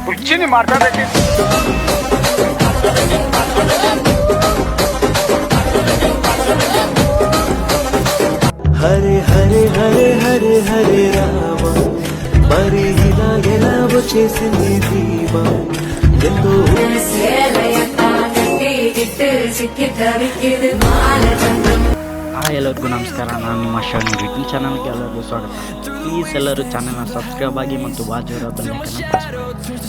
ಕುರ್ಚಿನಿ ಮಾತಾಡಕ್ಕೆ ಹರೆ ಹರೆ ಹರೆ ಹರೆ ಹರೆ ರಾಮ మరి ఇలాగెలాగో చేసింది దీపం ఎంతో ಎಲ್ಲರಿಗೂ ನಮಸ್ಕಾರ. ನಾನು ನಿಮ್ಮ ಶರಣ್. ಯೂಟ್ಯೂಬ್ ಚಾನಲ್ಗೆ ಎಲ್ಲರಿಗೂ ಸ್ವಾಗತ. ಪ್ಲೀಸ್ ಎಲ್ಲರೂ ಚಾನಲ್ನ ಸಬ್ಸ್ಕ್ರೈಬ್ ಆಗಿ ಮತ್ತು ಬಾಜು ಬೆಲ್ಲೈಕನ್ನ ಪ್ರೆಸ್ ಮಾಡಿ,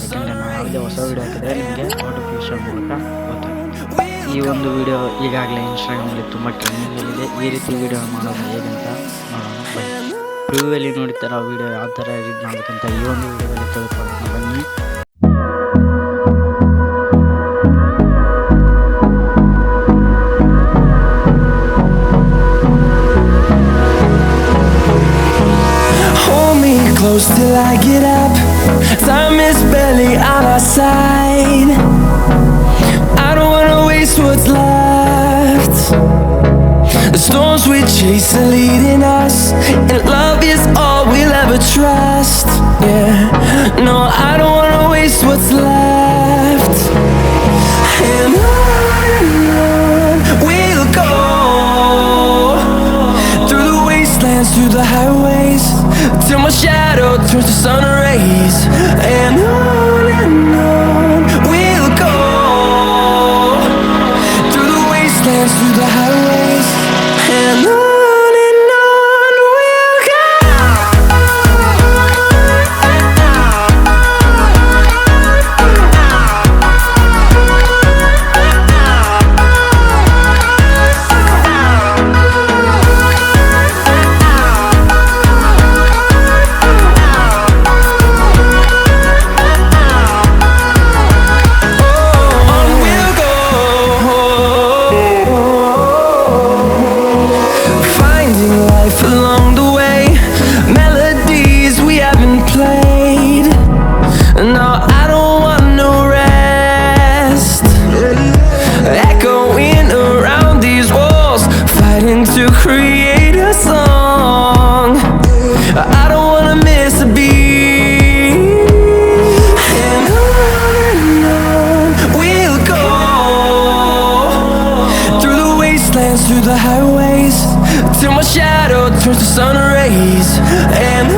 ಯಾಕೆಂದರೆ ನಾನು ಯಾವುದೇ ಹೊಸ ವೀಡಿಯೋ ಹಾಕಿದರೆ ನಿಮಗೆ ನೋಟಿಫಿಕೇಶನ್ ಮೂಲಕ ಗೊತ್ತಾಗುತ್ತೆ. ಈ ಒಂದು ವಿಡಿಯೋ ಈಗಾಗಲೇ ಇನ್ಸ್ಟಾಗ್ರಾಮಲ್ಲಿ ತುಂಬ ಟ್ರೆಂಡಿಂಗಲ್ಲಿದೆ. ಈ ರೀತಿ ವಿಡಿಯೋ ಮಾಡೋದು ಹೇಗಂತ ನೋಡೋಣ ಬನ್ನಿ. ಪ್ರಿವ್ಯೂವಲ್ಲಿ ನೋಡ್ತಾರೆ ಆ ವಿಡಿಯೋ ಯಾವ ಥರ ಎಡಿಟ್ ಮಾಡಬೇಕಂತ ಈ ಒಂದು ವಿಡಿಯೋದಲ್ಲಿ ತಿಳ್ಕೊಳ್ಳೋಣ ಬನ್ನಿ. close till I get up. Time is barely on our side. I don't wanna waste what's left. The storms we chase are leading us, and love is all we'll ever trust. Yeah, no, I don't wanna waste what's left. And on we'll go, through the wastelands, through the highways, till my shadow turns to sun rays. And on we'll go, through the wastelands, through the highways. And on we'll go. To create a song, I don't wanna miss a beat. And on we'll go, through the wastelands, through the highways, till my shadow turns to sun rays. And